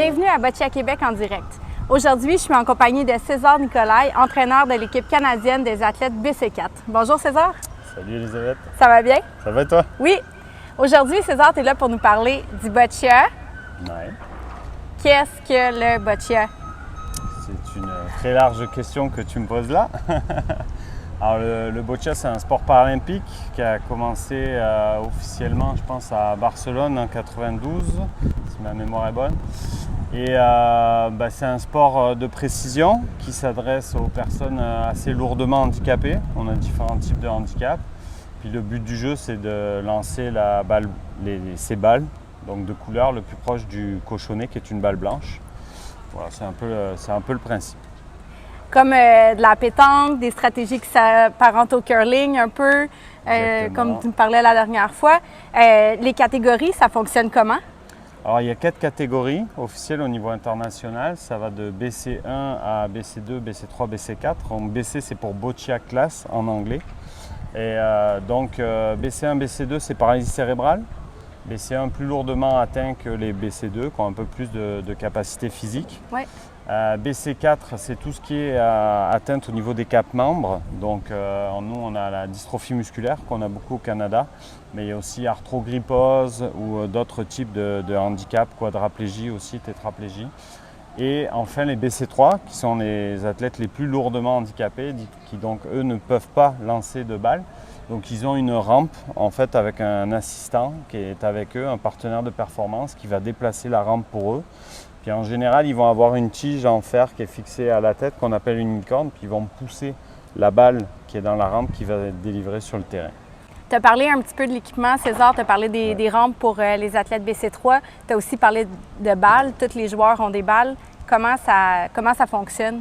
Bienvenue à Boccia Québec en direct. Aujourd'hui, je suis en compagnie de César Nicolai, entraîneur de l'équipe canadienne des athlètes BC4. Bonjour César. Salut Elisabeth. Ça va bien? Ça va et toi? Oui. Aujourd'hui, César, tu es là pour nous parler du boccia. Ouais. Qu'est-ce que le boccia? C'est une très large question que tu me poses là. Alors le boccia, c'est un sport paralympique qui a commencé officiellement, je pense, à Barcelone en 92, si ma mémoire est bonne. Et c'est un sport de précision qui s'adresse aux personnes assez lourdement handicapées. On a différents types de handicap. Puis le but du jeu, c'est de lancer la balle, ces balles, donc de couleur le plus proche du cochonnet, qui est une balle blanche. Voilà, c'est un peu le principe. Comme de la pétanque, des stratégies qui s'apparentent au curling un peu, comme tu me parlais la dernière fois. Les catégories, ça fonctionne comment? Alors, il y a 4 catégories officielles au niveau international. Ça va de BC1 à BC2, BC3, BC4. Donc, BC, c'est pour Boccia Class en anglais. Et BC1, BC2, c'est paralysie cérébrale. BC1 plus lourdement atteint que les BC2, qui ont un peu plus de capacité physique. Ouais. BC4, c'est tout ce qui est atteinte au niveau des capes membres. Donc, nous, on a la dystrophie musculaire qu'on a beaucoup au Canada, mais il y a aussi arthrogrypose ou d'autres types de handicap, quadraplégie aussi, tétraplégie. Et enfin, les BC3, qui sont les athlètes les plus lourdement handicapés, qui donc, eux, ne peuvent pas lancer de balles. Donc, ils ont une rampe, en fait, avec un assistant qui est avec eux, un partenaire de performance qui va déplacer la rampe pour eux. Puis en général, ils vont avoir une tige en fer qui est fixée à la tête, qu'on appelle une licorne, puis ils vont pousser la balle qui est dans la rampe qui va être délivrée sur le terrain. Tu as parlé un petit peu de l'équipement, César, tu as parlé des rampes pour les athlètes BC3. Tu as aussi parlé de balles, tous les joueurs ont des balles. Comment ça fonctionne?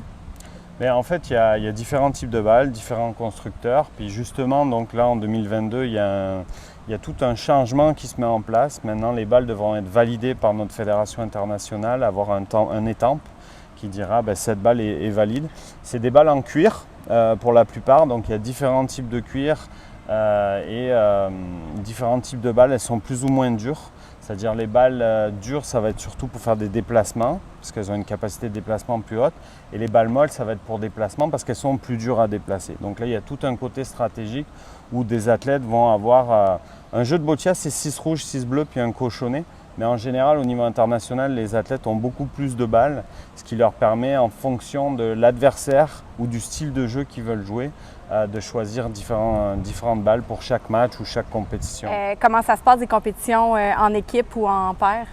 Bien, en fait, il y a différents types de balles, différents constructeurs. Puis justement, donc là, en 2022, il y a tout un changement qui se met en place. Maintenant, les balles devront être validées par notre fédération internationale, avoir un étampe qui dira cette balle est valide. C'est des balles en cuir pour la plupart, donc il y a différents types de cuir différents types de balles. Elles sont plus ou moins dures. C'est-à-dire les balles dures, ça va être surtout pour faire des déplacements, parce qu'elles ont une capacité de déplacement plus haute. Et les balles molles, ça va être pour déplacement, parce qu'elles sont plus dures à déplacer. Donc là, il y a tout un côté stratégique où des athlètes vont avoir un jeu de boccia, c'est 6 rouges, 6 bleus, puis un cochonnet. Mais en général, au niveau international, les athlètes ont beaucoup plus de balles, ce qui leur permet, en fonction de l'adversaire ou du style de jeu qu'ils veulent jouer, de choisir différentes balles pour chaque match ou chaque compétition. Comment ça se passe des compétitions en équipe ou en paire?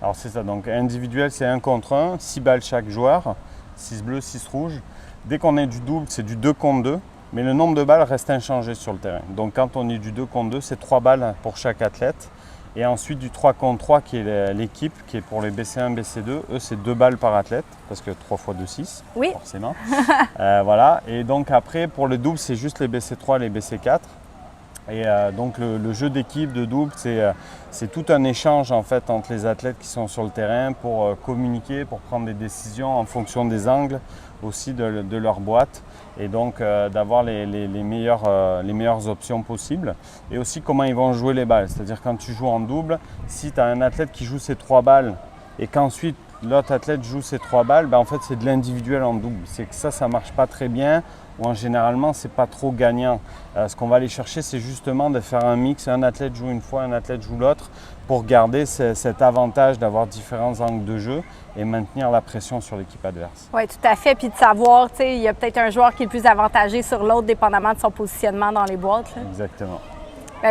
Alors c'est ça, donc individuel c'est 1 contre 1, 6 balles chaque joueur, 6 bleus, 6 rouges. Dès qu'on est du double, c'est du 2 contre 2, mais le nombre de balles reste inchangé sur le terrain. Donc quand on est du 2 contre 2, c'est 3 balles pour chaque athlète. Et ensuite du 3 contre 3 qui est l'équipe, qui est pour les BC1, BC2, eux c'est 2 balles par athlète, parce que 3 x 2, 6, oui. Forcément. Voilà, et donc après pour le double c'est juste les BC3 et les BC4. Et donc le jeu d'équipe de double, c'est tout un échange en fait entre les athlètes qui sont sur le terrain pour communiquer, pour prendre des décisions en fonction des angles aussi de leur boîte, et donc d'avoir les meilleures options possibles, et aussi comment ils vont jouer les balles. C'est-à-dire quand tu joues en double, si tu as un athlète qui joue ses 3 balles et qu'ensuite l'autre athlète joue ses 3 balles, en fait c'est de l'individuel en double. C'est que ça marche pas très bien, ou généralement c'est pas trop gagnant. Ce qu'on va aller chercher, c'est justement de faire un mix, un athlète joue une fois, un athlète joue l'autre, pour garder cet avantage d'avoir différents angles de jeu et maintenir la pression sur l'équipe adverse. Oui, tout à fait. Puis de savoir, tu sais, il y a peut-être un joueur qui est le plus avantagé sur l'autre, dépendamment de son positionnement dans les boîtes. Là. Exactement.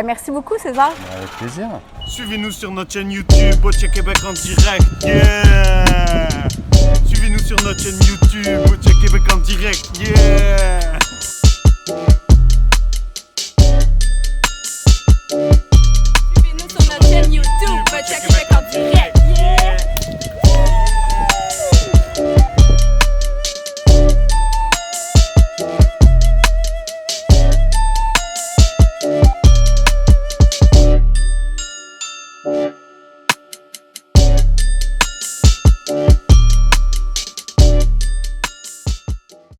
Merci beaucoup, César. Avec plaisir. Suivez-nous sur notre chaîne YouTube, Boccia Québec en direct. Yeah! Suivez-nous sur notre chaîne YouTube, Boccia Québec en direct. Yeah!